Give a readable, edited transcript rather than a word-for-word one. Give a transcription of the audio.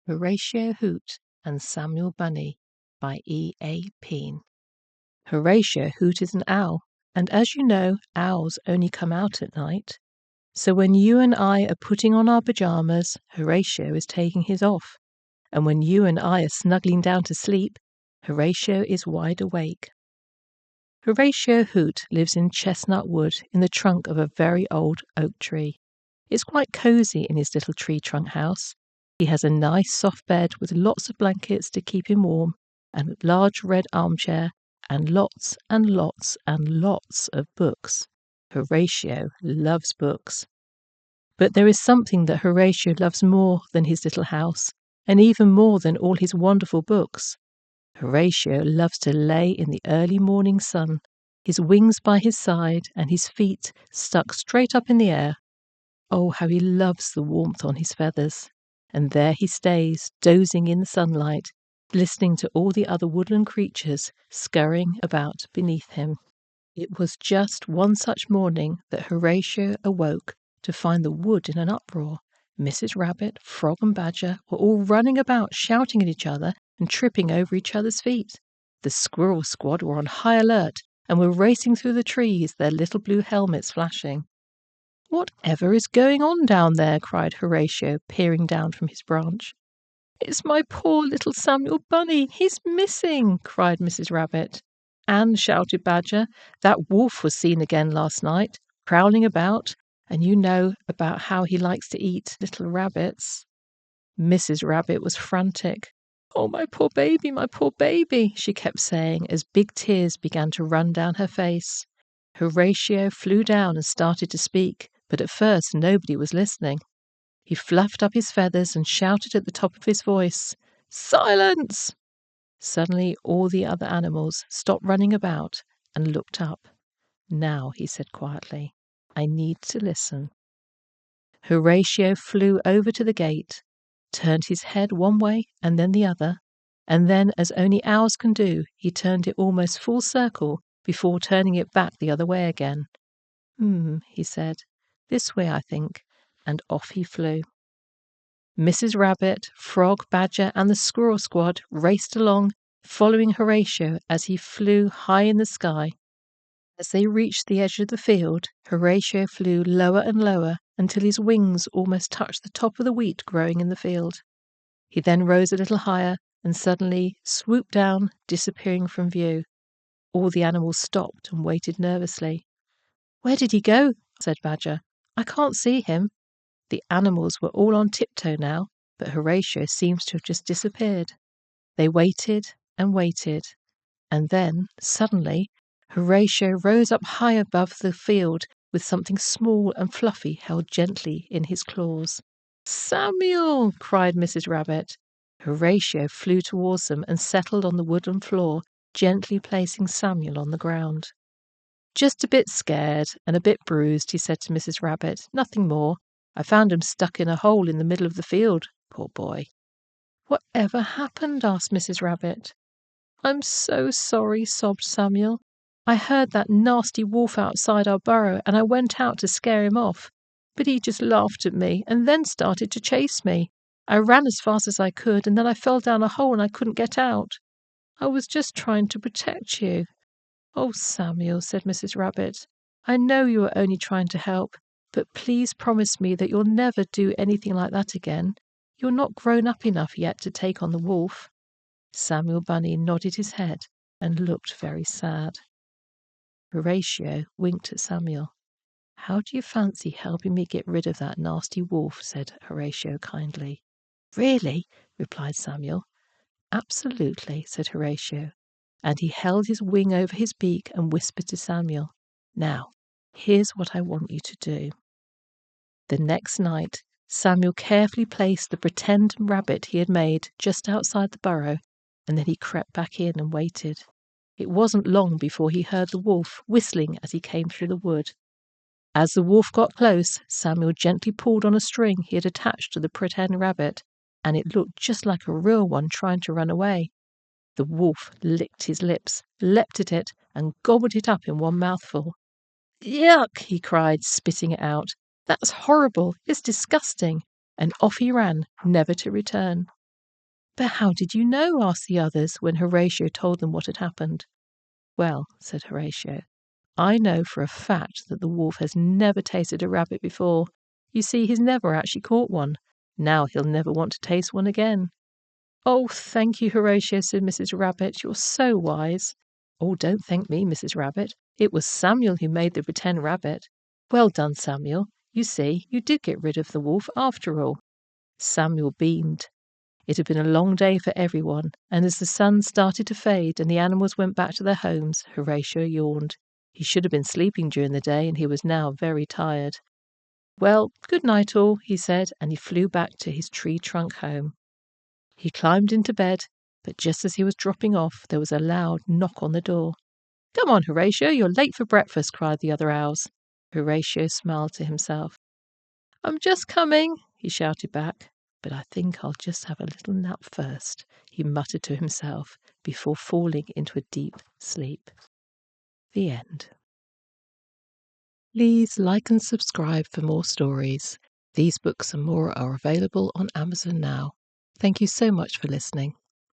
Horatio Hoot and Samuel Bunny by E.A. Peen. Horatio Hoot is an owl, and as you know, owls only come out at night. So when you and I are putting on our pyjamas, Horatio is taking his off. And when you and I are snuggling down to sleep, Horatio is wide awake. Horatio Hoot lives in Chestnut Wood in the trunk of a very old oak tree. It's quite cosy in his little tree trunk house. He has a nice soft bed with lots of blankets to keep him warm, and a large red armchair, and lots and lots and lots of books. Horatio loves books. But there is something that Horatio loves more than his little house, and even more than all his wonderful books. Horatio loves to lay in the early morning sun, his wings by his side and his feet stuck straight up in the air. Oh, how he loves the warmth on his feathers. And there he stays, dozing in the sunlight, listening to all the other woodland creatures scurrying about beneath him. It was just one such morning that Horatio awoke to find the wood in an uproar. Mrs. Rabbit, Frog and Badger were all running about, shouting at each other and tripping over each other's feet. The Squirrel Squad were on high alert and were racing through the trees, their little blue helmets flashing. "Whatever is going on down there?" cried Horatio, peering down from his branch. "It's my poor little Samuel Bunny. He's missing!" cried Mrs. Rabbit. "And," shouted Badger, "that wolf was seen again last night, prowling about, and you know about how he likes to eat little rabbits." Mrs. Rabbit was frantic. "Oh, my poor baby," she kept saying as big tears began to run down her face. Horatio flew down and started to speak, but at first nobody was listening. He fluffed up his feathers and shouted at the top of his voice, "Silence!" Suddenly all the other animals stopped running about and looked up. "Now," he said quietly, "I need to listen." Horatio flew over to the gate, turned his head one way and then the other, and then, as only owls can do, he turned it almost full circle before turning it back the other way again. He said, "This way, I think," and off he flew. Mrs. Rabbit, Frog, Badger, and the Squirrel Squad raced along, following Horatio as he flew high in the sky. As they reached the edge of the field, Horatio flew lower and lower until his wings almost touched the top of the wheat growing in the field. He then rose a little higher and suddenly swooped down, disappearing from view. All the animals stopped and waited nervously. "Where did he go?" said Badger. "I can't see him." The animals were all on tiptoe now, but Horatio seems to have just disappeared. They waited and waited, and then, suddenly, Horatio rose up high above the field with something small and fluffy held gently in his claws. "Samuel!" cried Mrs. Rabbit. Horatio flew towards them and settled on the wooden floor, gently placing Samuel on the ground. "Just a bit scared and a bit bruised," he said to Mrs. Rabbit. "Nothing more. I found him stuck in a hole in the middle of the field, poor boy." "Whatever happened?" asked Mrs. Rabbit. "I'm so sorry," sobbed Samuel. "I heard that nasty wolf outside our burrow, and I went out to scare him off. But he just laughed at me and then started to chase me. I ran as fast as I could, and then I fell down a hole and I couldn't get out. I was just trying to protect you." "Oh, Samuel," said Mrs. Rabbit, "I know you are only trying to help, but please promise me that you'll never do anything like that again. You're not grown up enough yet to take on the wolf." Samuel Bunny nodded his head and looked very sad. Horatio winked at Samuel. "How do you fancy helping me get rid of that nasty wolf?" said Horatio kindly. "Really?" replied Samuel. "Absolutely," said Horatio, and he held his wing over his beak and whispered to Samuel, "Now, here's what I want you to do." The next night, Samuel carefully placed the pretend rabbit he had made just outside the burrow, and then he crept back in and waited. It wasn't long before he heard the wolf whistling as he came through the wood. As the wolf got close, Samuel gently pulled on a string he had attached to the pretend rabbit, and it looked just like a real one trying to run away. The wolf licked his lips, leapt at it, and gobbled it up in one mouthful. "Yuck!" he cried, spitting it out. "That's horrible! It's disgusting!" And off he ran, never to return. "But how did you know?" asked the others when Horatio told them what had happened. "Well," said Horatio, "I know for a fact that the wolf has never tasted a rabbit before. You see, he's never actually caught one. Now he'll never want to taste one again." "Oh, thank you, Horatio," said Mrs. Rabbit. "You're so wise." "Oh, don't thank me, Mrs. Rabbit. It was Samuel who made the pretend rabbit. Well done, Samuel. You see, you did get rid of the wolf after all." Samuel beamed. It had been a long day for everyone, and as the sun started to fade and the animals went back to their homes, Horatio yawned. He should have been sleeping during the day, and he was now very tired. "Well, good night all," he said, and he flew back to his tree trunk home. He climbed into bed, but just as he was dropping off, there was a loud knock on the door. "Come on, Horatio, you're late for breakfast," cried the other owls. Horatio smiled to himself. "I'm just coming," he shouted back. "But I think I'll just have a little nap first," he muttered to himself before falling into a deep sleep. The end. Please like and subscribe for more stories. These books and more are available on Amazon now. Thank you so much for listening.